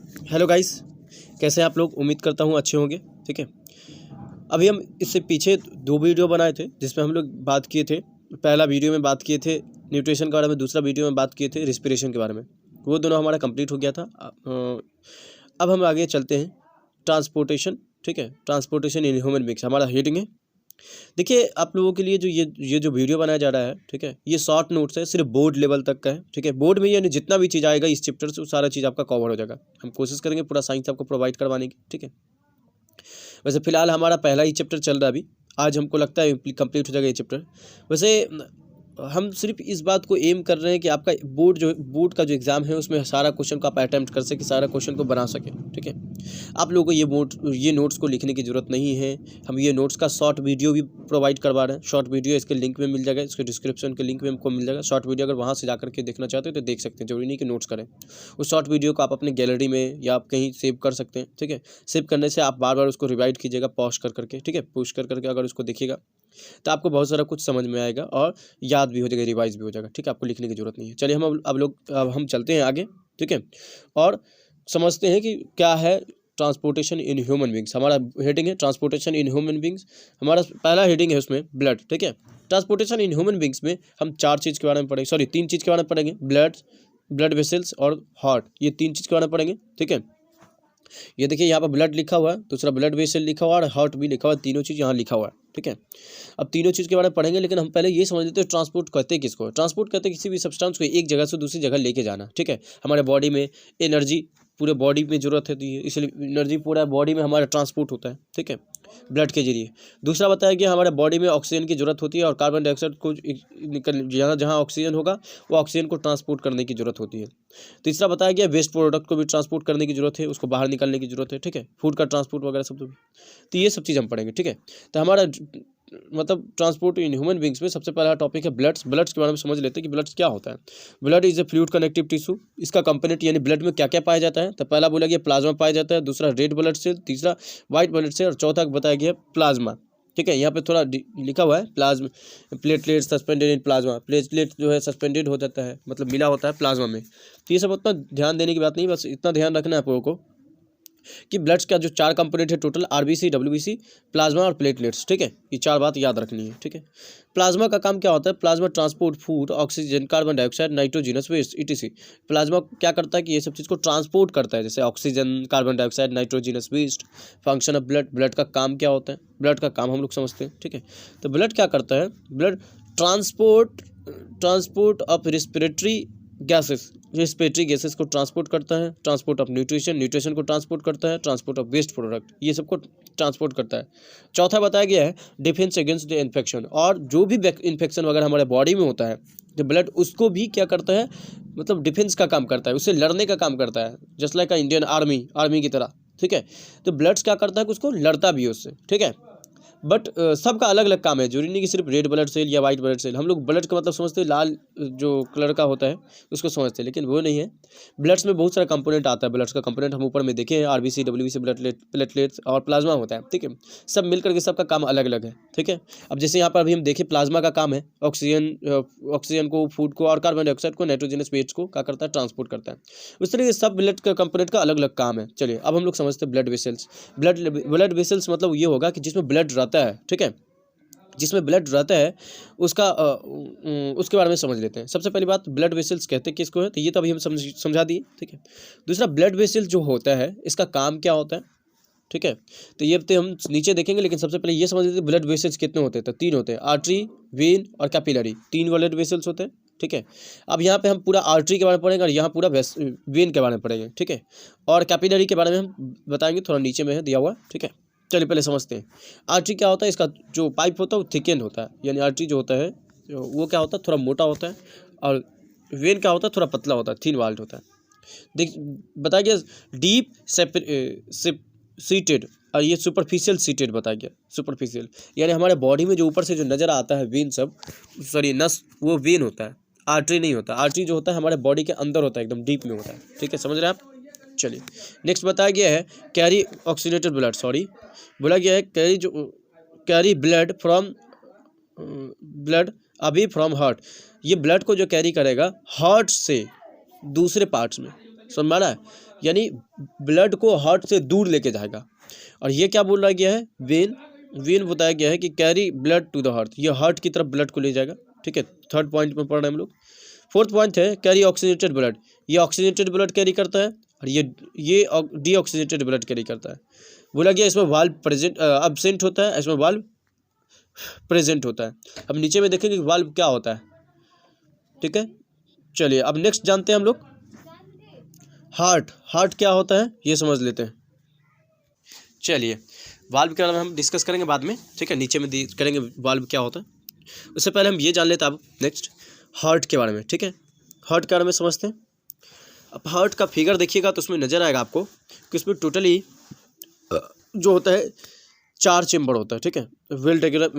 Hello guys, कैसे हैं आप लोग। उम्मीद करता हूँ अच्छे होंगे। ठीक है, अभी हम इससे पीछे 2 वीडियो बनाए थे जिसमें हम लोग बात किए थे। पहला वीडियो में बात किए थे न्यूट्रिशन के बारे में, दूसरा वीडियो में बात किए थे रिस्पिरेशन के बारे में। वो दोनों हमारा कंप्लीट हो गया था। अब हम आगे चलते हैं ट्रांसपोर्टेशन। ठीक है, ट्रांसपोर्टेशन इन ह्यूमन बींग्स हमारा हेडिंग है। देखिए, आप लोगों के लिए जो ये जो वीडियो बनाया जा रहा है, ठीक है, ये शॉर्ट नोट्स है, सिर्फ बोर्ड लेवल तक का है। ठीक है, बोर्ड में यानी जितना भी चीज़ आएगा इस चैप्टर से वो सारा चीज़ आपका कवर हो जाएगा। हम कोशिश करेंगे पूरा साइंस आपको प्रोवाइड करवाने की। ठीक है, वैसे फिलहाल हमारा पहला ही चैप्टर चल रहा है अभी। आज हमको लगता है कंप्लीट हो जाएगा ये चैप्टर। वैसे हम सिर्फ इस बात को एम कर रहे हैं कि आपका बोर्ड का जो एग्ज़ाम है उसमें सारा क्वेश्चन को आप अटैम्प्ट कर सके, सारा क्वेश्चन को बना सके। ठीक है, आप लोगों को ये नोट्स को लिखने की ज़रूरत नहीं है। हम ये नोट्स का शॉर्ट वीडियो भी प्रोवाइड करवा रहे हैं। शॉर्ट वीडियो इसके लिंक में मिल जाएगा, इसके डिस्क्रिप्शन के लिंक में हमको मिल जाएगा। शॉर्ट वीडियो अगर वहाँ से जा करके देखना चाहते हो तो देख सकते हैं, जरूरी नहीं कि नोट्स करें। उस शॉर्ट वीडियो को आप अपने गैलरी में या आप कहीं सेव कर सकते हैं। ठीक है, सेव करने से आप बार बार उसको रिवाइड कीजिएगा पॉज कर करके। ठीक है, पुश कर करके अगर उसको देखिएगा तो आपको बहुत सारा कुछ समझ में आएगा और याद भी हो जाएगा, रिवाइज भी हो जाएगा। ठीक है, आपको लिखने की जरूरत नहीं है। चलिए अब हम चलते हैं आगे। ठीक है, और समझते हैं कि क्या है ट्रांसपोर्टेशन इन ह्यूमन बींग्स। हमारा हेडिंग है ट्रांसपोर्टेशन इन ह्यूमन बींग्स। हमारा पहला हेडिंग है उसमें ब्लड। ठीक है, ट्रांसपोर्टेशन इन ह्यूमन बींग्स में हम 4 चीज़ के बारे में पढ़ेंगे, 3 चीज़ के बारे में पढ़ेंगे। ब्लड वेसल्स और हार्ट, ये 3 चीज़ के बारे में पढ़ेंगे। ठीक है, ये देखिए यहाँ पर ब्लड लिखा हुआ है, दूसरा ब्लड वेसल लिखा हुआ है और हार्ट भी लिखा हुआ है। तीनों चीज़ यहाँ लिखा हुआ है। ठीक है, अब तीनों चीज़ के बारे में पढ़ेंगे, लेकिन हम पहले ये समझ लेते हैं ट्रांसपोर्ट कहते हैं किसको। ट्रांसपोर्ट कहते हैं किसी भी सब्सटेंस को एक जगह से दूसरी जगह लेके जाना। ठीक है, हमारे बॉडी में एनर्जी पूरे बॉडी में ज़रूरत होती है, इसलिए एनर्जी पूरा बॉडी में हमारा ट्रांसपोर्ट होता है। ठीक है, ब्लड के जरिए। दूसरा बताया कि हमारे बॉडी में ऑक्सीजन की जरूरत होती है और कार्बन डाइऑक्साइड को निकल जहाँ जहाँ ऑक्सीजन होगा वो ऑक्सीजन को ट्रांसपोर्ट करने की जरूरत होती है। तीसरा बताया गया वेस्ट प्रोडक्ट को भी ट्रांसपोर्ट करने की जरूरत है, उसको बाहर निकालने की जरूरत है। ठीक है, फूड का ट्रांसपोर्ट वगैरह सब। तो ये सब चीज़ हम पढ़ेंगे। ठीक है, तो हमारा मतलब ट्रांसपोर्ट इन ह्यूमन बींग्स में सबसे पहला टॉपिक है ब्लड्स के बारे में समझ लेते हैं कि ब्लड्स क्या होता है। Blood is a fluid connective tissue. इसका कंपोनेंट यानी ब्लड में क्या क्या पाया जाता है, तो पहला बोला गया प्लाज्मा पाया जाता है, दूसरा रेड ब्लड सेल, तीसरा व्हाइट ब्लड सेल और चौथा बताया गया प्लाज्मा। ठीक है, यहाँ पे थोड़ा लिखा हुआ है plasma, platelet suspended in plasma. Platelet जो है सस्पेंडेड हो जाता है, मतलब मिला होता है प्लाज्मा में। तो ये सब उतना ध्यान देने की बात नहीं, बस इतना ध्यान रखना है आप लोगों को कि ब्लड्स का जो 4 कंपोनेंट है टोटल, आरबीसी, डब्ल्यूबीसी, प्लाज्मा और प्लेटलेट्स। ठीक है, ये 4 बात याद रखनी है। ठीक है, प्लाज्मा का काम क्या होता है, plasma transport food, oxygen, carbon dioxide, nitrogenous waste etc. Plasma क्या करता है कि ये सब चीज़ को ट्रांसपोर्ट करता है, जैसे oxygen, carbon dioxide, nitrogenous waste. Function of blood का काम क्या होता है, ब्लड का काम हम लोग समझते हैं। ठीक है, तो ब्लड क्या करता है, blood transport of respiratory gases को ट्रांसपोर्ट करता है, ट्रांसपोर्ट ऑफ न्यूट्रिशन को ट्रांसपोर्ट करता है, ट्रांसपोर्ट ऑफ वेस्ट प्रोडक्ट, ये सबको ट्रांसपोर्ट करता है। चौथा बताया गया है डिफेंस अगेंस्ट द इन्फेक्शन। और जो भी इन्फेक्शन वगैरह हमारे बॉडी में होता है, जो ब्लड उसको भी क्या करता है, मतलब डिफेंस का काम करता है, उससे लड़ने का काम करता है, जस्ट लाइक इंडियन आर्मी की तरह। ठीक है, तो ब्लड्स क्या करता है कि उसको लड़ता भी है उससे। ठीक है, बट सबका अलग अलग काम है, जरूरी नहीं कि सिर्फ रेड ब्लड सेल या वाइट ब्लड सेल। हम लोग ब्लड का मतलब समझते हैं लाल जो कलर का होता है उसको समझते हैं, लेकिन वो नहीं है। ब्लड्स में बहुत सारा कंपोनेंट आता है। ब्लड्स का कंपोनेंट हम ऊपर में देखे हैं, आरबीसी, डब्ल्यूबीसी, प्लेटलेट्स और प्लाज्मा होता है। ठीक है, सब मिल करके सबका काम अलग अलग है। ठीक है, अब जैसे यहाँ पर अभी हम देखें प्लाज्मा का काम है ऑक्सीजन को, फूड को और कार्बन डाइऑक्साइड को, नाइट्रोजनस वेस्ट को क्या करता है, ट्रांसपोर्ट करता है। उस तरीके सब ब्लड का कंपोनेंट का अलग अलग काम है। चलिए अब हम लोग समझते हैं ब्लड वेसल्स। ब्लड वेसल्स मतलब ये होगा कि जिसमें ब्लड रहता है। ठीक है, जिसमें ब्लड रहता है उसके बारे में समझ लेते हैं। सबसे पहली बात, ब्लड वेसल्स कहते हैं किसको है, तो ये तो अभी हम समझा दिए। ठीक है, दूसरा ब्लड वेसल जो होता है इसका काम क्या होता है। ठीक है, तो ये तो हम नीचे देखेंगे, लेकिन सबसे पहले ये समझ लेते हैं ब्लड वेसल्स कितने होते हैं, तो 3 होते हैं, आर्टरी, वेन और कैपिलरी। 3 ब्लड वेसल्स होते हैं। ठीक है, अब यहाँ पे हम पूरा आर्टरी के बारे में पढ़ेंगे और यहाँ पूरा वेन के बारे में पढ़ेंगे। ठीक है, और कैपिलरी के बारे में हम बताएंगे, थोड़ा नीचे में है दिया हुआ। ठीक है, चलिए पहले समझते हैं आर्टरी क्या होता है। इसका जो पाइप होता है वो थिकेंड होता है, यानी आर्टरी जो होता है वो क्या होता है, थोड़ा मोटा होता है। और वेन क्या होता है, थोड़ा पतला होता है, थिन वाल्ड होता है। देख बताया गया डीप सीटेड और ये सुपरफिशियल सीटेड बताया गया। सुपरफिशियल यानी हमारे बॉडी में जो ऊपर से जो नज़र आता है वेन सब, सॉरी नस, वो वेन होता है, आर्टरी नहीं होता। आर्टरी जो होता है हमारे बॉडी के अंदर होता है, एकदम डीप में होता है। ठीक है, समझ रहे हैं आप। चलिए नेक्स्ट बताया गया है कैरी ऑक्सीडेटेड ब्लड, सॉरी बोला गया है कैरी ब्लड अभी फ्रॉम हार्ट। ये ब्लड को जो कैरी करेगा हार्ट से दूसरे पार्ट्स में, समझ में आ रहा है, यानी ब्लड को हार्ट से दूर लेके जाएगा। और ये क्या बोल रहा गया है, वेन, वेन बताया गया है कि carry blood to the heart, ये हार्ट की तरफ ब्लड को ले जाएगा, ठीक है। थर्ड पॉइंट में पढ़ रहे हैं हम लोग। फोर्थ पॉइंट है कैरी ऑक्सीजनेटेड ब्लड, ये ऑक्सीजनेटेड ब्लड कैरी करता है और ये डीऑक्सीजनेटेड ब्लड कैरी करता है। बोला गया इसमें वाल्व प्रेजेंट एब्सेंट होता है, इसमें वाल्व प्रेजेंट होता है। अब नीचे में देखेंगे वाल्व क्या होता है, ठीक है। चलिए अब नेक्स्ट जानते हैं हम लोग हार्ट, हार्ट क्या होता है ये समझ लेते हैं। चलिए वाल्व के बारे में हम डिस्कस करेंगे बाद में, ठीक है, नीचे में करेंगे वाल्व क्या होता है। उससे पहले हम ये जान लेते हैं अब नेक्स्ट हार्ट के बारे में, ठीक है। हार्ट के बारे में समझते हैं। अब हार्ट का फिगर देखिएगा तो उसमें नज़र आएगा आपको कि उसमें टोटली जो होता है 4 चेम्बर होता है, ठीक है। वेल टेकेलर,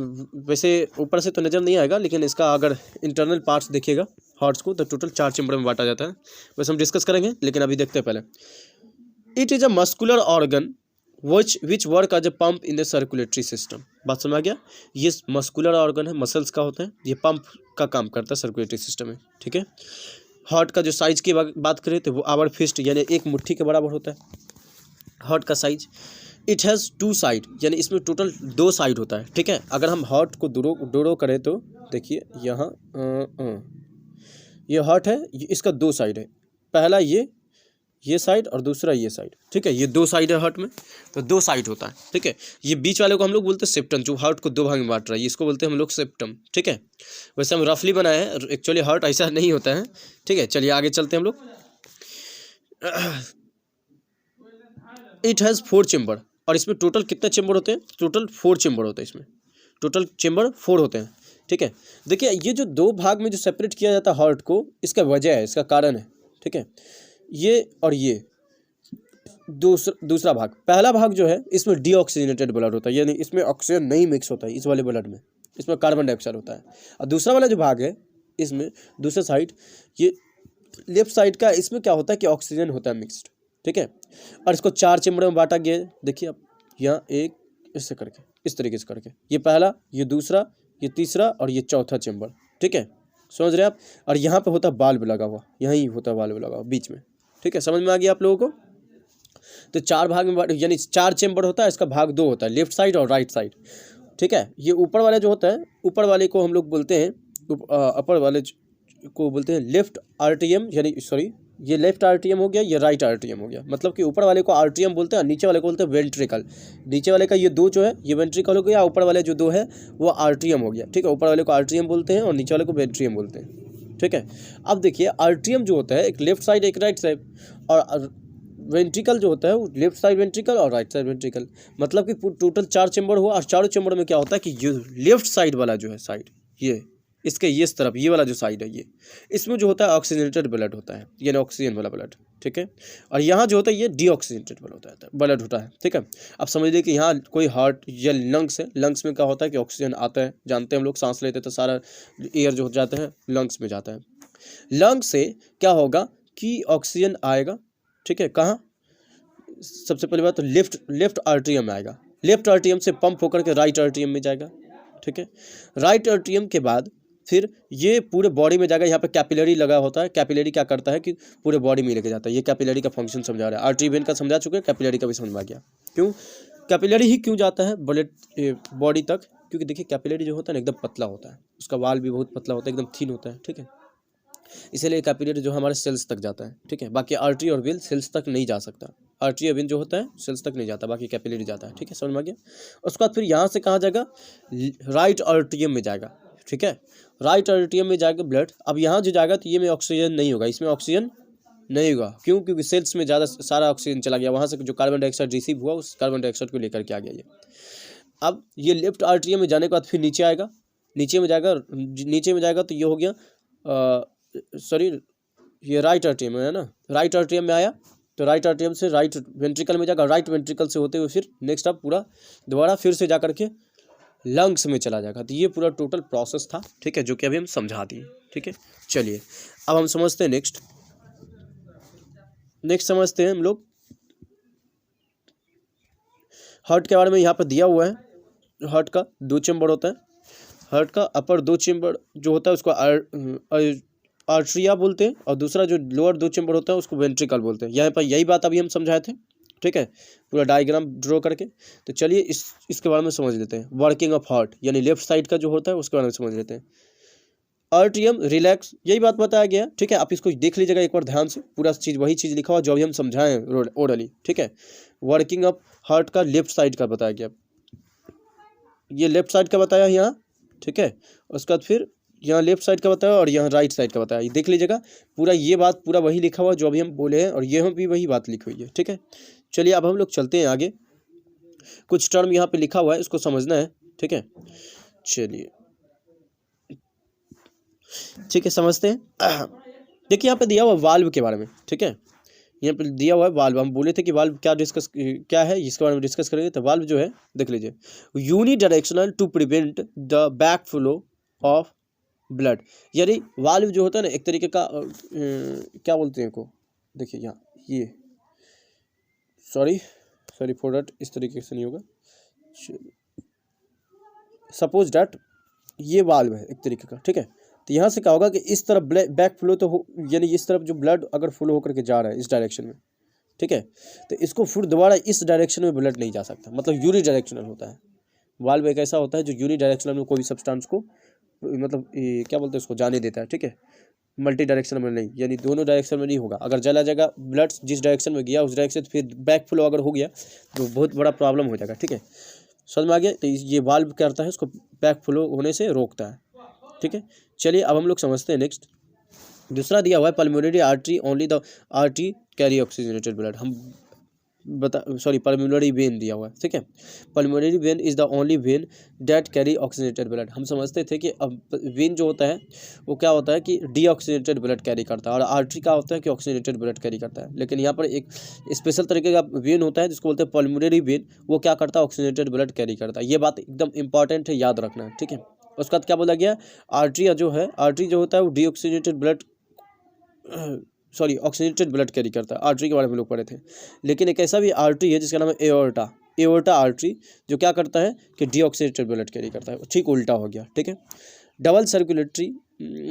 वैसे ऊपर से तो नज़र नहीं आएगा लेकिन इसका अगर इंटरनल पार्ट्स देखिएगा हार्ट्स को तो टोटल 4 चेम्बर में बांटा जाता है। वैसे हम डिस्कस करेंगे लेकिन अभी देखते हैं पहले। It is a muscular organ which work as a pump in the circulatory system. बात समझ आ गया, ये मस्कुलर ऑर्गन है, मसल्स का होता है, ये पंप का काम करता है सर्कुलेटरी सिस्टम में, ठीक है। हार्ट का जो साइज की बात करें तो वो आवर फिस्ट यानी एक मुट्ठी के बराबर होता है हार्ट का साइज। इट हैज़ 2 साइड, यानी इसमें टोटल 2 साइड होता है, ठीक है। अगर हम हार्ट को डोरो करें तो देखिए यहाँ ये हार्ट है, इसका 2 साइड है, पहला ये साइड और दूसरा ये साइड, ठीक है। ये 2 साइड है हार्ट में, तो 2 साइड होता है, ठीक है। ये बीच वाले को हम लोग बोलते हैं सेप्टम, जो हार्ट को 2 भाग में बांट रहा है, इसको बोलते हैं हम लोग सेप्टम, ठीक है। वैसे हम रफली बनाए हैं, एक्चुअली हार्ट ऐसा नहीं होता है, ठीक है। चलिए आगे चलते हैं हम लोग। इट हैज़ 4 चेम्बर, और इसमें टोटल कितने चेम्बर होते हैं, टोटल 4 चेम्बर होते हैं, इसमें टोटल चेम्बर 4 होते हैं, ठीक है। देखिए ये जो 2 भाग में जो सेपरेट किया जाता है हार्ट को, इसका वजह है, इसका कारण है, ठीक है। ये और ये दूसरा भाग, पहला भाग जो है इसमें डीऑक्सीजनेटेड ब्लड होता है, यानी इसमें ऑक्सीजन नहीं मिक्स होता है इस वाले ब्लड में, इसमें कार्बन डाइऑक्साइड होता है। और दूसरा वाला जो भाग है इसमें दूसरे साइड, ये लेफ्ट साइड का, इसमें क्या होता है कि ऑक्सीजन होता है मिक्सड, ठीक है। और इसको 4 चेम्बर में बांटा गया है, देखिए आप यहाँ एक इससे करके, इस तरीके से करके, ये पहला, ये दूसरा, ये तीसरा और ये चौथा चेम्बर, ठीक है, समझ रहे हैं आप। और यहाँ पे होता है बाल्ब लगा हुआ, यहीं होता है बाल्ब लगा हुआ बीच में, ठीक है। समझ में आ गया आप लोगों को। तो 4 भाग में यानी 4 चेम्बर होता है, इसका भाग 2 होता है, लेफ्ट साइड और राइट साइड, ठीक है। ये ऊपर वाला जो होता है, ऊपर वाले को हम लोग बोलते हैं, अपर वाले को बोलते हैं लेफ्ट आर्टियम, यानी सॉरी ये लेफ्ट आर्टियम हो गया, ये राइट आर्टियम हो गया। मतलब कि ऊपर वाले को आर्टियम बोलते हैं और नीचे वाले को बोलते हैं वेंट्रिकल। नीचे वाले का ये 2 जो है ये वेंट्रिकल हो गया, ऊपर वाले जो 2 है वो आर्टियम हो गया, ठीक है। ऊपर वाले को आर्टियम बोलते हैं और नीचे वाले को वेंट्रियम बोलते हैं, ठीक है। अब देखिए आर्टियम जो होता है एक लेफ्ट साइड एक राइट साइड, और वेंट्रिकल जो होता है वो लेफ्ट साइड वेंट्रिकल और राइट साइड वेंट्रिकल। मतलब कि टोटल 4 चेम्बर हुआ, और चारों चेम्बर में क्या होता है कि ये लेफ्ट साइड वाला जो है साइड, ये इसके ये इस तरफ ये वाला जो साइड है, ये इसमें जो होता है ऑक्सीजनेटेड ब्लड होता है, यानी ऑक्सीजन वाला ब्लड, ठीक है। और यहाँ जो होता है ये डीऑक्सीजनेटेड ब्लड होता है, ठीक है। अब समझ लीजिए कि यहाँ कोई हार्ट या लंग्स है, लंग्स में क्या होता है कि ऑक्सीजन आता है, जानते हैं हम लोग, सांस लेते हैं तो सारा एयर जो जाता है लंग्स में जाता है। लंग्स से क्या होगा कि ऑक्सीजन आएगा, ठीक है, कहाँ, सबसे पहली बात तो लेफ्ट आर्टियम में आएगा, लेफ्ट आर्टियम से पंप होकर के राइट आर्टियम में जाएगा, ठीक है। राइट आर्टियम के बाद फिर ये पूरे बॉडी में जाएगा, यहाँ पे कैपिलरी लगा होता है, कैपिलरी क्या करता है कि पूरे बॉडी में लेके जाता है, ये कैपिलरी का फंक्शन समझा रहा है। आर्टरी वेन का समझा चुके हैं, कैपिलरी का भी समझ में आ गया। क्यों कैपिलरी ही क्यों जाता है ब्लड बॉडी तक, क्योंकि देखिए कैपिलरी जो होता है ना एकदम पतला होता है, उसका वाल भी बहुत पतला होता है, एकदम थिन होता है, ठीक है। इसीलिए कैपिलरी जो हमारे सेल्स तक जाता है, ठीक है। बाकी आर्टरी और वेन सेल्स तक नहीं जा सकता, आर्टरी और वेन जो होता है सेल्स तक नहीं जाता, बाकी कैपिलरी जाता है, ठीक है, समझ में आ गया। उसके बाद फिर यहाँ से कहाँ जाएगा, राइट आर्टियम में जाएगा, ठीक है। राइट आर्टियम में जाएगा ब्लड। अब यहाँ जो जाएगा तो ये में ऑक्सीजन नहीं होगा, इसमें ऑक्सीजन नहीं होगा, क्यों, क्योंकि सेल्स में ज़्यादा सारा ऑक्सीजन चला गया, वहाँ से जो कार्बन डाइऑक्साइड रिसीव हुआ उस कार्बन डाइऑक्साइड को लेकर के आ गया ये। अब ये लेफ्ट आर्टियम में जाने के बाद फिर नीचे आएगा, नीचे में जाएगा तो ये हो गया सॉरी ये राइट आर्टियम है ना, राइट आर्टियम में आया तो राइट आर्टियम से राइट वेंट्रिकल में जाएगा, राइट वेंट्रिकल से होते हुए फिर नेक्स्ट अब पूरा दोबारा फिर से जा करके लंग्स में चला जाएगा। तो ये पूरा टोटल प्रोसेस था, ठीक है, जो कि अभी हम समझा दिए, ठीक है। चलिए अब हम समझते हैं नेक्स्ट समझते हैं हम लोग हार्ट के बारे में। यहाँ पर दिया हुआ है हार्ट का 2 चेम्बर होता है, हार्ट का अपर 2 चेम्बर जो होता है उसको आर्टरिया बोलते हैं, और दूसरा जो लोअर 2 चैम्बर होता है उसको वेंट्रिकल बोलते हैं। यहाँ पर यही बात अभी हम समझाए थे, ठीक है, पूरा डायग्राम ड्रॉ करके। तो चलिए इसके बारे में समझ लेते हैं। वर्किंग ऑफ हार्ट यानी लेफ्ट साइड का जो होता है उसके बारे में समझ लेते हैं। आर्ट्रियम रिलैक्स, यही बात बताया गया, ठीक है। आप इसको देख लीजिएगा एक बार ध्यान से, पूरा चीज़ वही चीज़ लिखा हुआ जो अभी हम समझाएं ओरली, ठीक है। वर्किंग ऑफ हार्ट का लेफ्ट साइड का बताया गया, ये लेफ्ट साइड का बताया यहाँ, ठीक है। उसके बाद फिर यहाँ लेफ्ट साइड का बताया और यहाँ राइट साइड का बताया, ये देख लीजिएगा पूरा, ये बात पूरा वही लिखा हुआ जो अभी हम बोले हैं, और ये भी वही बात लिखी हुई है, ठीक है। चलिए अब हम लोग चलते हैं आगे। कुछ टर्म यहाँ पे लिखा हुआ है, इसको समझना है, ठीक है। चलिए ठीक है, समझते हैं। देखिए यहाँ पे दिया हुआ वाल्व के बारे में, ठीक है। यहाँ पे दिया हुआ है वाल्व, हम बोले थे कि वाल्व क्या है इसके बारे में डिस्कस करेंगे। तो वाल्व जो है देख लीजिए, unidirectional to prevent the back flow of blood, यानी वाल्व जो होता है ना एक तरीके का क्या बोलते हैं को, देखिए यहाँ ये सॉरी फॉर डैट, इस तरीके से नहीं होगा। सपोज डैट ये वाल्व है एक तरीके का, ठीक है। तो यहाँ से क्या होगा कि इस तरफ बैक फ्लो तो हो, यानी इस तरफ जो ब्लड अगर फ्लो होकर के जा रहा है इस डायरेक्शन में, ठीक है, तो इसको फिर दोबारा इस डायरेक्शन में ब्लड नहीं जा सकता, मतलब यूनि डायरेक्शनल होता है। वाल्व एक ऐसा होता है जो यूनि डायरेक्शनल में कोई भी सब्सटेंस को मतलब क्या बोलते हैं उसको जाने देता है, ठीक है। मल्टी डायरेक्शन में नहीं, यानी दोनों डायरेक्शन में नहीं होगा। अगर चला जाएगा ब्लड जिस डायरेक्शन में गया उस डायरेक्शन फिर बैक फ्लो अगर हो गया तो बहुत बड़ा प्रॉब्लम हो जाएगा, ठीक है। समझ में आ गया। तो ये वाल्व क्या करता है, इसको बैक फ्लो होने से रोकता है, ठीक है। चलिए अब हम लोग समझते हैं नेक्स्ट। दूसरा दिया हुआ है pulmonary artery, only the artery carry oxygenated blood. हम पल्मोनरी वेन दिया हुआ है, ठीक है। Pulmonary vein is the only when that carry oxygenated blood. हम समझते थे कि अब वेन जो होता है वो क्या होता है कि डीऑक्सीजनेटेड ब्लड कैरी करता है, और आर्टरी क्या होता है कि ऑक्सीजनेटेड ब्लड कैरी करता है। लेकिन यहाँ पर एक स्पेशल तरीके का वेन होता है जिसको बोलते हैं पल्मोनरी वेन, वो क्या करता है ऑक्सीजनेटेड ब्लड कैरी करता है। ये बात एकदम इंपॉर्टेंट है, याद रखना है, ठीक है। उसके बाद क्या बोला गया, आर्टरी जो होता है वो deoxygenated blood oxygenated blood carry करता है। आर्टरी के बारे में लोग पढ़े थे। लेकिन एक ऐसा भी आर्टरी है जिसका नाम है एओर्टा आर्टरी, जो क्या करता है कि डीऑक्सीजनेटेड ब्लड कैरी करता है। ठीक उल्टा हो गया, ठीक है। Double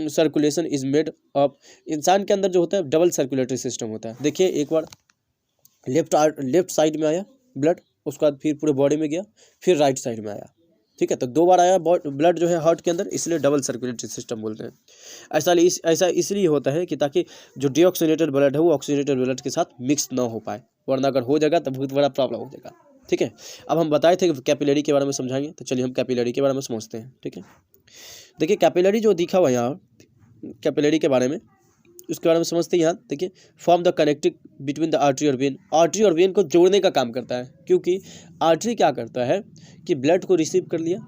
circulation is made of, इंसान के अंदर जो होता है डबल सर्कुलेटरी सिस्टम होता है। देखिए एक बार लेफ्ट साइड में आया ब्लड, उसके बाद फिर पूरे बॉडी में गया, फिर राइट साइड में आया, ठीक है। तो 2 बार आया ब्लड जो है हार्ट के अंदर, इसलिए डबल सर्कुलेटरी सिस्टम बोलते हैं। ऐसा इसलिए होता है कि ताकि जो डीऑक्सीजनेटेड ब्लड है वो ऑक्सीजनेटेड ब्लड के साथ मिक्स ना हो पाए, वरना अगर हो जाएगा तो बहुत बड़ा प्रॉब्लम हो जाएगा, ठीक है। अब हम बताए थे कि कैपिलरी के बारे में समझाएंगे, तो चलिए हम कैपिलरी के बारे में समझते हैं, ठीक है। देखिए कैपिलरी जो दिखा हुआ यहाँ, कैपिलरी के बारे में, उसके बारे में समझते हैं। यहाँ देखिए, form the connecting between the artery और वेन। आर्टरी और वेन को जोड़ने का काम करता है, क्योंकि आर्टरी क्या करता है कि ब्लड को रिसीव कर लिया,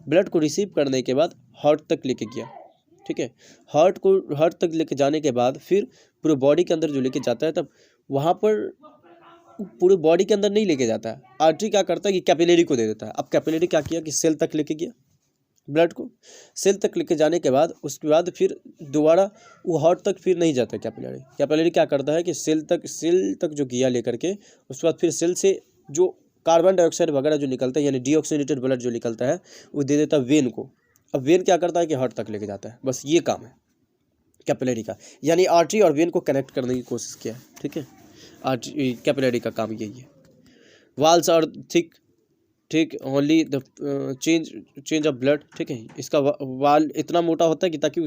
ब्लड को रिसीव करने के बाद हार्ट तक लेके गया, ठीक है। हार्ट तक लेके जाने के बाद फिर पूरे बॉडी के अंदर जो लेके जाता है, तब वहाँ पर पूरे बॉडी के अंदर नहीं लेके जाता है। आर्टरी क्या करता है कि कैपिलरी को दे देता है। अब कैपिलरी क्या किया कि सेल तक लेके गया, ब्लड को सेल तक लेके जाने के बाद उसके बाद फिर दोबारा वो हार्ट तक फिर नहीं जाता। कैपिलरी क्या करता है कि सेल तक जो गया लेकर के, उसके बाद फिर सेल से जो कार्बन डाइऑक्साइड वगैरह जो निकलता है, यानी डीऑक्सीजनेटेड ब्लड जो निकलता है, वो दे देता है वेन को। अब वेन क्या करता है कि हार्ट तक लेके जाता है। बस ये काम है कैपिलरी का, यानी आर्टरी और वेन को कनेक्ट करने की कोशिश किया है, ठीक है। कैपिलरी का काम यही है। वाल्स और ठीक only the change of blood, ठीक है। इसका वाल इतना मोटा होता है कि ताकि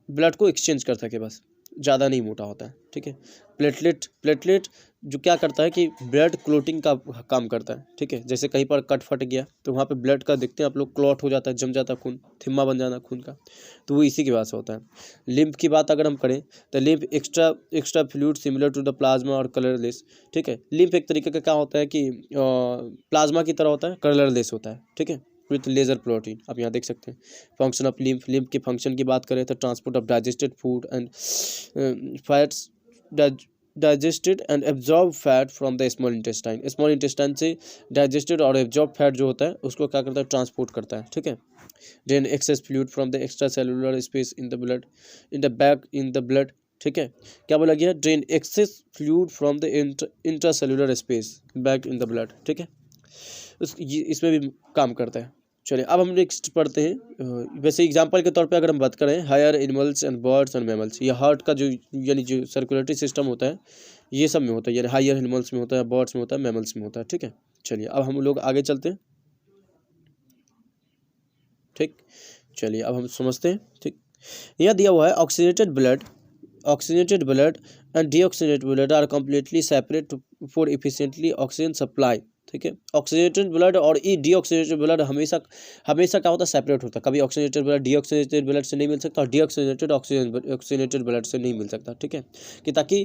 ब्लड को एक्सचेंज कर सके, बस ज़्यादा नहीं मोटा होता है, ठीक है। प्लेटलेट जो क्या करता है कि ब्लड क्लोटिंग का काम करता है, ठीक है। जैसे कहीं पर कट फट गया तो वहाँ पे ब्लड का देखते हैं आप लोग, क्लॉट हो जाता है, जम जाता है खून, थिम्मा बन जाना खून का, तो वो इसी की वजह से होता है। लिम्फ की बात अगर हम करें तो lymph extra fluid similar to the plasma और कलरलेस, ठीक है। लिम्फ एक तरीके का क्या होता है कि प्लाज्मा की तरह होता है, कलरलेस होता है, ठीक है, विथ लेजर प्रोटीन। आप यहाँ देख सकते हैं फंक्शन ऑफ लिम्फ के फंक्शन की बात करें तो transport of digested food and fats, digested and absorb fat from the small intestine से डाइजेस्टेड और एब्जॉर्ब फैट जो होता है उसको क्या करता है, ट्रांसपोर्ट करता है, ठीक है। Then excess fluid from the extracellular space in the blood, ठीक है। क्या बोला गया, drain excess fluid from the intracellular space back in the blood, ठीक है। इसमें भी काम करता है। चलिए अब हम नेक्स्ट पढ़ते हैं। वैसे एग्जांपल के तौर पे अगर हम बात करें higher animals and birds and mammals, ये हार्ट का जो यानी जो सर्कुलेटरी सिस्टम होता है ये सब में होता है, यानी हायर एनिमल्स में होता है, बर्ड्स में होता है, मैमल्स में होता है। ठीक है, चलिए अब हम लोग आगे चलते हैं। ठीक, चलिए अब हम समझते हैं। ठीक, यह दिया हुआ है oxygenated blood and deoxygenated blood are completely separate for efficiently oxygen supply. ठीक है, ऑक्सीजनेटेड ब्लड और डीऑक्सीजनेटेड ब्लड हमेशा क्या होता है, सेपरेट होता है। कभी ऑक्सीजनेटेड ब्लड डीऑक्सीजनेटेड ब्लड से नहीं मिल सकता और डीऑक्सीजनेटेड ऑक्सीजनेटेड ब्लड से नहीं मिल सकता। ठीक है, कि ताकि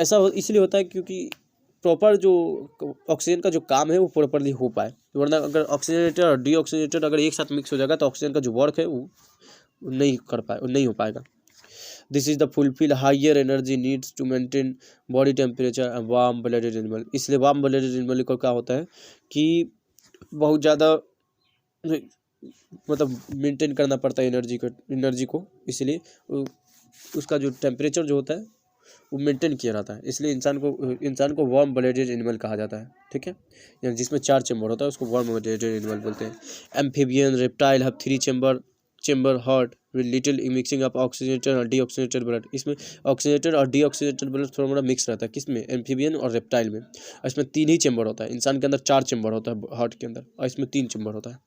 ऐसा इसलिए होता है क्योंकि प्रॉपर जो ऑक्सीजन का जो काम है वो प्रॉपरली हो पाए, वरना अगर ऑक्सीजनेटेड और डीऑक्सीजनेटेड अगर एक साथ मिक्स हो जाएगा तो ऑक्सीजन का जो वर्क है वो नहीं हो पाएगा। This is the fulfil higher energy needs to maintain body temperature and warm blooded animal. इसलिए वार्म ब्लडेड एनिमल को क्या होता है कि बहुत ज़्यादा मतलब मेंटेन करना पड़ता है एनर्जी को, इसलिए उसका जो टेम्परेचर जो होता है वो मेंटेन किया रहता है, इसलिए इंसान को वार्म ब्लडेड एनिमल कहा जाता है। ठीक है, यानी जिसमें 4 चेम्बर होता है उसको वार्म ब्लडेड एनिमल बोलते हैं। Amphibian reptile have 3 chamber heart with little mixing up oxygenated और डीऑक्सीजनेटेड ब्लड। इसमें ऑक्सीजनेटेड और डीऑक्सीजनेटेड ब्लड थोड़ा मोड़ा मिक्स रहता है, किसमें, एम्फीबियन और रेप्टाइल में। इसमें 3 ही चेम्बर होता है, इंसान के अंदर 4 चेम्बर होता है हार्ट के अंदर, और इसमें 3 चेम्बर होता है।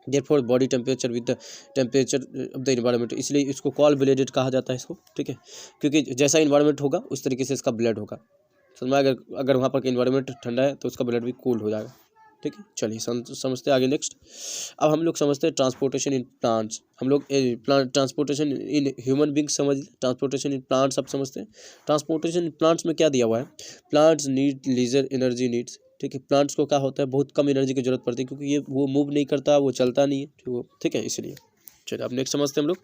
Therefore body temperature with the temperature of the environment, इसलिए इसको कॉल ब्लेडेड कहा जाता है इसको। ठीक है, क्योंकि जैसा इन्वायरमेंट होगा उस तरीके से इसका ब्लड होगा। समझ में, अगर वहाँ पर का इन्वायरमेंट ठंडा है तो उसका ब्लड भी कूल हो जाएगा। ठीक है, चलिए समझते हैं आगे नेक्स्ट। अब हम लोग समझते हैं ट्रांसपोर्टेशन इन प्लांट्स। हम लोग ट्रांसपोर्टेशन इन ह्यूमन बींग्स समझ, ट्रांसपोर्टेशन इन प्लांट्स अब समझते हैं। ट्रांसपोर्टेशन इन प्लांट्स में क्या दिया हुआ है, plants need lesser energy needs. ठीक है, प्लांट्स को क्या होता है, बहुत कम एनर्जी की जरूरत पड़ती है क्योंकि ये वो मूव नहीं करता, वो चलता नहीं है। ठीक है, इसलिए चलिए अब नेक्स्ट समझते हैं हम लोग।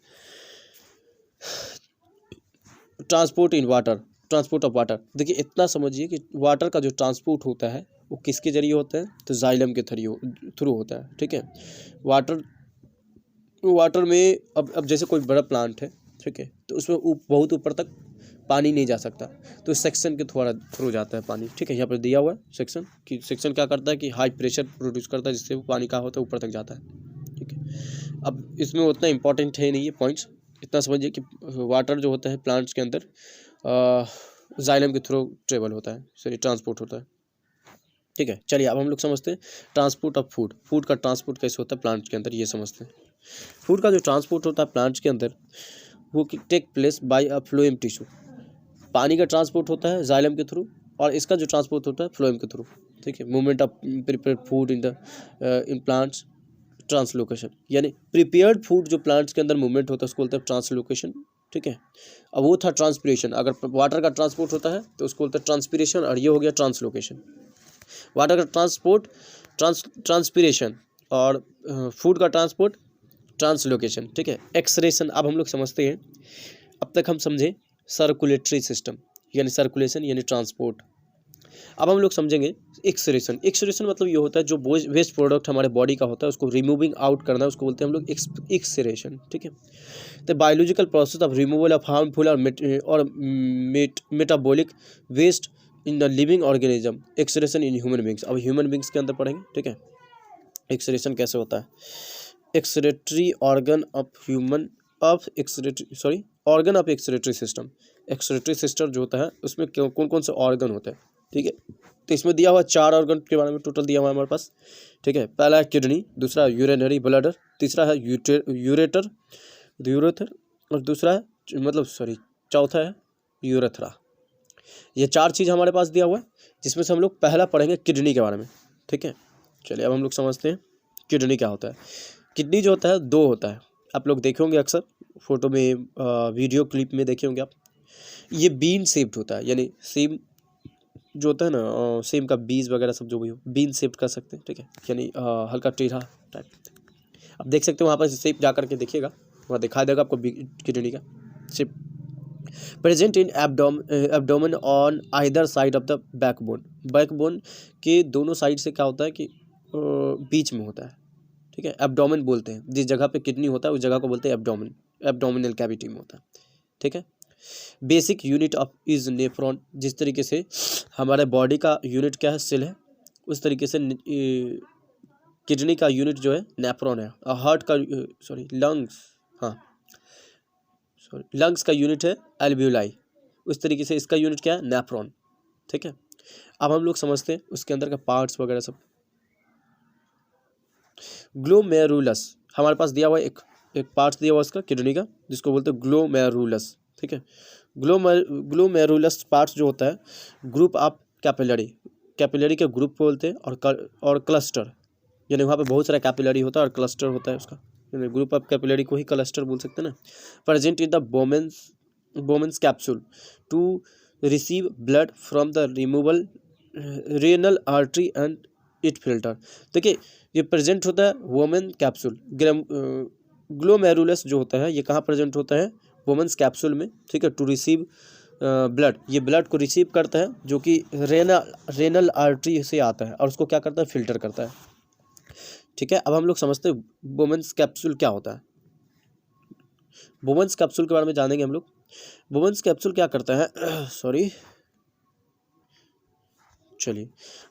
Transport of water. देखिए इतना समझिए कि वाटर का जो ट्रांसपोर्ट होता है वो किसके जरिए होता है, तो जाइलम के थ्रू होता है। ठीक है, वाटर में अब जैसे कोई बड़ा प्लांट है, ठीक है, तो उसमें बहुत ऊपर तक पानी नहीं जा सकता, तो सेक्शन के थ्रू जाता है पानी। ठीक है, यहाँ पर दिया हुआ है सेक्शन कि सेक्शन क्या करता है कि हाई प्रेशर प्रोड्यूस करता है, जिससे वो पानी का होता है ऊपर तक जाता है। ठीक है, अब इसमें उतना इंपॉर्टेंट है नहीं ये पॉइंट्स, इतना समझिए कि वाटर जो होता है प्लांट्स के अंदर जाइलम के थ्रू ट्रेवल होता है, सॉरी ट्रांसपोर्ट होता है। ठीक है, चलिए अब हम लोग समझते हैं ट्रांसपोर्ट ऑफ फूड का ट्रांसपोर्ट कैसे होता है प्लांट्स के अंदर, ये समझते हैं। फूड का जो ट्रांसपोर्ट होता है प्लांट्स के अंदर वो take place by a phloem tissue. पानी का ट्रांसपोर्ट होता है जाइलम के थ्रू और इसका जो ट्रांसपोर्ट होता है फ्लोएम के थ्रू। ठीक है, movement of prepared food in plants translocation, यानी प्रिपेयर्ड फूड जो प्लांट्स के अंदर मूवमेंट होता है उसको बोलते हैं ट्रांसलोकेशन। ठीक है, अब वो था ट्रांसपीरेशन। अगर वाटर का ट्रांसपोर्ट होता है तो उसको बोलते हैं ट्रांसपीरेशन, और ये हो गया ट्रांसलोकेशन। वाटर का ट्रांसपोर्ट ट्रांसपीरेशन और फूड का ट्रांसपोर्ट ट्रांसलोकेशन। ठीक है, एक्सरेशन अब हम लोग समझते हैं। अब तक हम समझे सर्कुलेटरी सिस्टम यानी सर्कुलेशन यानी ट्रांसपोर्ट। अब हम लोग समझेंगे एक्सरेशन। एक्सरेशन मतलब ये होता है जो वेस्ट प्रोडक्ट हमारे बॉडी का होता है उसको रिमूविंग आउट करना, उसको बोलते हैं हम लोग एक्सरेशन। ठीक है, the biological process of removal of harmful और metabolic waste in the living organism. Excretion in human beings, अब ह्यूमन बींग्स के अंदर पढ़ेंगे। ठीक है, एक्सरेशन कैसे होता है। Excretory organ of organ of excretory system. Excretory system जो होता है उसमें कौन कौन से ऑर्गन होते हैं। ठीक है, तो इसमें दिया हुआ 4 ऑर्गन के बारे में टोटल दिया हुआ है हमारे पास। ठीक है, पहला है किडनी, दूसरा यूरिनरी ब्लैडर, तीसरा है यूरेटर और दूसरा है चौथा है यूरेथ्रा। ये 4 चीज़ हमारे पास दिया हुआ है, जिसमें से हम लोग पहला पढ़ेंगे किडनी के बारे में। ठीक है, चलिए अब हम लोग समझते हैं किडनी क्या होता है। किडनी जो होता है 2 होता है, आप लोग देखे होंगे अक्सर फोटो में, वीडियो क्लिप में देखे होंगे आप। ये बीन शेप्ड होता है, यानी सेम जो होता है ना, सेम का बीज वगैरह सब जो भी हो बीन शेप्ड कर सकते हैं। ठीक है, यानी हल्का टेढ़ा टाइप। आप देख सकते हो वहाँ पर शेप जा करके देखिएगा, वहाँ दिखा देगा आपको किडनी का shape. Present in abdomen on either side of the backbone के दोनों साइड से क्या होता है कि बीच में होता है। ठीक है, एब्डोमेन बोलते हैं जिस जगह पे किडनी होता है उस जगह को बोलते हैं एब्डोमेन, एब्डोमिनल कैविटी में होता है। ठीक है, basic unit of is nephron. जिस तरीके से हमारे बॉडी का यूनिट क्या है, सेल है, उस तरीके से किडनी का यूनिट जो है नेफ्रॉन है, और हार्ट का लंग्स, हाँ लंग्स का यूनिट है एल्वियोलाई। उस तरीके से इसका यूनिट क्या है, नेफ्रॉन। ठीक है, अब हम लोग समझते हैं उसके अंदर का पार्ट्स वगैरह सब। ग्लोमेरुलस हमारे पास दिया हुआ है, एक पार्ट्स दिया हुआ है इसका किडनी का, जिसको बोलते हैं ग्लोमेरुलस। ठीक है, ग्लोमेरुलस पार्ट्स जो होता है, ग्रुप ऑफ कैपिलरी, कैपिलरी के ग्रुप को बोलते हैं, और क्लस्टर, यानी वहाँ पे बहुत सारा कैपिलरी होता है और क्लस्टर होता है उसका, यानी ग्रुप ऑफ कैपिलरी को ही क्लस्टर बोल सकते हैं ना। Present in the Bowman's capsule to receive blood from the removal renal artery and it filter. देखिए ये प्रेजेंट होता है वोमेन कैप्सूल, ग्लोमेरुलस जो होता है ये कहाँ प्रेजेंट होता है, वोमेंस कैप्सूल में। ठीक है, टू रिसीव ब्लड, ये ब्लड को रिसीव करता है जो कि रेनल आर्टरी से आता है, और उसको क्या करता है, फिल्टर करता है। ठीक है, अब हम लोग समझते हैं वोमेंस कैप्सूल क्या होता है। वोमेंस कैप्सूल के बारे में जानेंगे हम लोग। वोमेंस कैप्सूल क्या करता है चलिए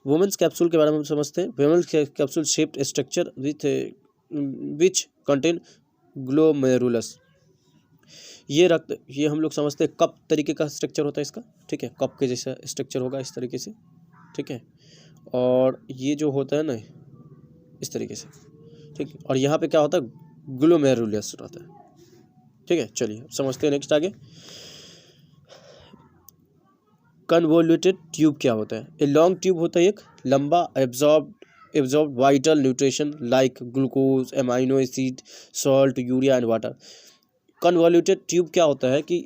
वोमेंस कैप्सूल के बारे में हम समझते हैं। Bowman's capsule shaped structure which contain glomerulus, ये हम लोग समझते हैं कप तरीके का स्ट्रक्चर होता है इसका। ठीक है, कप के जैसा स्ट्रक्चर होगा इस तरीके से। ठीक है, और ये जो होता है ना इस तरीके से। ठीक है, और यहाँ पे क्या होता है, ग्लोमेरुलस रहता है। ठीक है, चलिए समझते हैं नेक्स्ट आगे। कन्वोल्यूटेड ट्यूब क्या होता है, ए लॉन्ग ट्यूब होता है एक लंबा, absorb vital nutrition like glucose, amino acid, salt, urea and water. Convoluted tube क्या होता है कि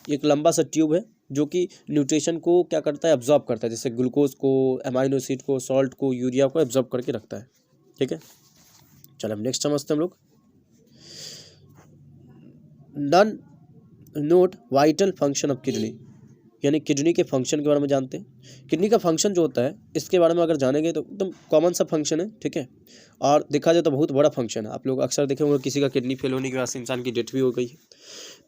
एक लंबा सा ट्यूब है जो कि न्यूट्रिशन को क्या करता है, एब्जॉर्ब करता है, जैसे ग्लूकोज को, एमाइनो एसिड को, सॉल्ट को, यूरिया को एब्जॉर्ब करके रखता है। ठीक है, चलो हम नेक्स्ट समझते हैं हम लोग। None note vital function of kidney, यानी किडनी के फंक्शन के बारे में जानते हैं। किडनी का फंक्शन जो होता है इसके बारे में अगर जानेंगे तो एकदम कॉमन सा फंक्शन है। ठीक है, और देखा जाए तो बहुत बड़ा फंक्शन है। आप लोग अक्सर देखे होंगे किसी का किडनी फेल होने के बाद इंसान की डेथ भी हो गई है।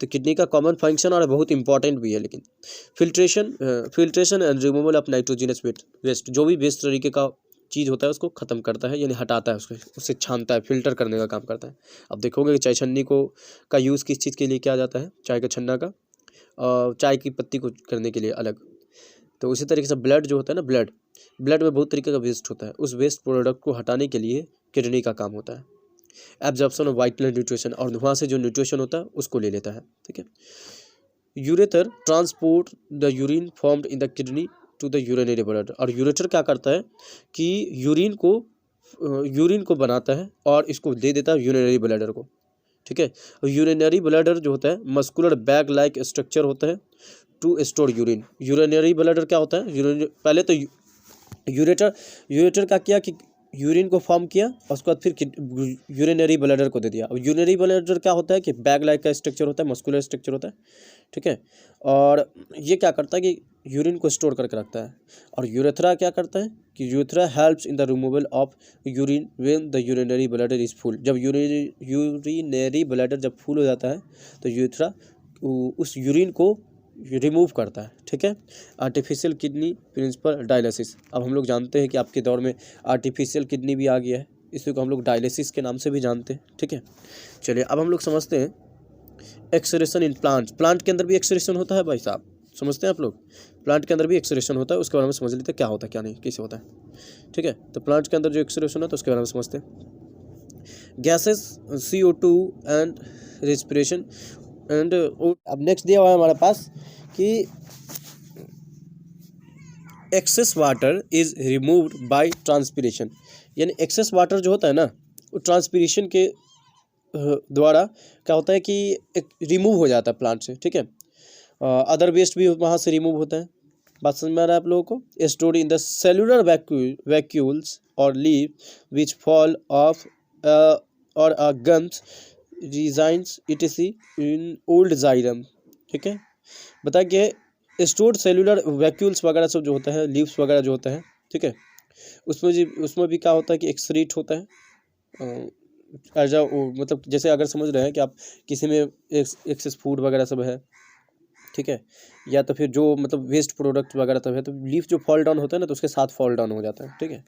तो किडनी का कॉमन फंक्शन और बहुत इंपॉर्टेंट भी है। लेकिन filtration and removal of nitrogenous waste, जो भी वेस्ट तरीके का चीज़ होता है उसको ख़त्म करता है, यानी हटाता है उसको, उससे छानता है, फिल्टर करने का काम करता है। अब देखोगे कि चाय छन्नी का यूज़ किस चीज़ के लिए किया जाता है, चाय का छन्ना का, और चाय की पत्ती को करने के लिए अलग। तो उसी तरीके से ब्लड जो होता है ना, ब्लड में बहुत तरीके का वेस्ट होता है, उस वेस्ट प्रोडक्ट को हटाने के लिए किडनी का काम होता है। एब्जॉर्प्शन ऑफ वाइटल न्यूट्रिशन, और वहाँ से जो न्यूट्रिशन होता है उसको ले लेता है। ठीक है, ureter transport the urine formed in the kidney to the urinary bladder, और यूरेटर क्या करता है कि यूरिन को बनाता है और इसको दे देता है यूरिनरी ब्लैडर को। ठीक है, यूरिनरी ब्लैडर जो होता है मस्कुलर बैग लाइक स्ट्रक्चर होता है to store urine. Urinary bladder क्या होता है, पहले तो यूरेटर का किया कि यूरिन को फॉर्म किया और उसके बाद फिर यूरिनरी ब्लैडर को दे दिया। अब यूरिनरी ब्लैडर क्या होता है कि बैग लाइक का स्ट्रक्चर होता है, मस्कुलर स्ट्रक्चर होता है। ठीक है, और ये क्या करता है कि यूरिन को स्टोर करके रखता है। और यूरेथ्रा क्या करता है कि urethra helps in the removal of urine when the urinary bladder is full. जब यूरिनरी ब्लैडर जब फुल हो जाता है तो यूरेथ्रा उस यूरिन को रिमूव करता है। ठीक है, आर्टिफिशियल किडनी प्रिंसिपल डायलिसिस। अब हम लोग जानते हैं कि आपके दौर में आर्टिफिशियल किडनी भी आ गया है, इसी को हम लोग डायलिसिस के नाम से भी जानते हैं। ठीक है, चलिए अब हम लोग समझते हैं एक्सक्रीशन इन प्लांट के अंदर भी एक्सक्रीशन होता है भाई साहब, समझते हैं आप लोग। प्लांट के अंदर भी एक्सक्रीशन होता है, उसके बारे में समझ लेते हैं क्या होता है क्या नहीं, कैसे होता है। ठीक है, तो प्लांट के अंदर जो एक्सक्रीशन होता है उसके बारे में समझते हैं। Gases CO2 and respiration and. अब नेक्स्ट दिया हुआ है हमारे पास कि excess water is removed by transpiration, यानी एक्सेस वाटर जो होता है ना वो ट्रांसपिरेशन के द्वारा क्या होता है कि एक रिमूव हो जाता है प्लांट से। ठीक है, अदर वेस्ट भी वहाँ से रिमूव होता है। बात समझ में आ रहा है आप लोगों को। Stored in the cellular vacuoles और लीव विच फॉल ऑफ और गम्स रिजाइंस इटसी इन ओल्ड जाइरम। ठीक है, बता कि स्टोर्ड सेलुलर वैक्यूल्स वगैरह सब जो होता है, लीव्स वगैरह जो होता है, ठीक है, उसमें भी क्या होता है कि एक्सक्रीट होता है एज अ, मतलब जैसे अगर समझ रहे हैं कि आप किसी में एक्सेस फूड वगैरह सब है, ठीक है, या तो फिर जो मतलब वेस्ट प्रोडक्ट वगैरह सब है, तो लीफ जो फॉल डाउन होता है ना तो उसके साथ फॉल डाउन हो जाता है। ठीक है,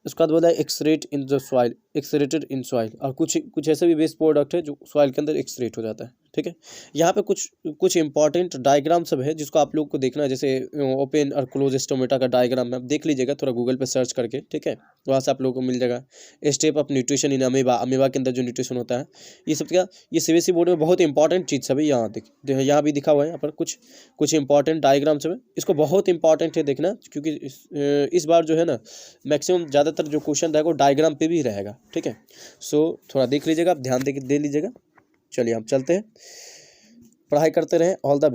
उसके बाद बोला है exact in the soil, excreted in soil, और कुछ ऐसे भी वेस्ट प्रोडक्ट है जो सॉइल के अंदर एक्सरेट हो जाता है। ठीक है, यहाँ पे कुछ इंपॉर्टेंट डायग्राम सब है जिसको आप लोग को देखना है, जैसे ओपन और क्लोज स्टोमेटा का डायग्राम है, आप देख लीजिएगा थोड़ा गूगल पे सर्च करके। ठीक है, वहाँ से आप लोगों को मिल जाएगा। Step of nutrition in amoeba, amoeba के अंदर जो न्यूट्रिशन होता है, ये सब क्या, ये सीबीएसई बोर्ड में बहुत इंपॉर्टेंट चीज़ सब है। यहाँ भी दिखा हुआ है, यहाँ पर कुछ इंपॉर्टेंट डायग्राम सब है, इसको बहुत इंपॉर्टेंट है देखना, क्योंकि इस बार जो है ना मैक्सिमम ज़्यादातर जो क्वेश्चन रहेगा वो डायग्राम पे भी रहेगा। ठीक है, सो थोड़ा देख लीजिएगा, आप ध्यान दे लीजिएगा। चलिए हम चलते हैं, पढ़ाई करते रहें। All the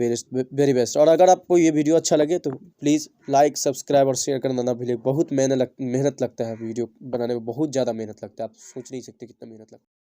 very best. और अगर आपको ये वीडियो अच्छा लगे तो प्लीज़ लाइक, सब्सक्राइब और शेयर करना ना भूलिए। बहुत मेहनत लगता है वीडियो बनाने में, बहुत ज़्यादा मेहनत लगता है, आप सोच नहीं सकते कितना मेहनत लगता है।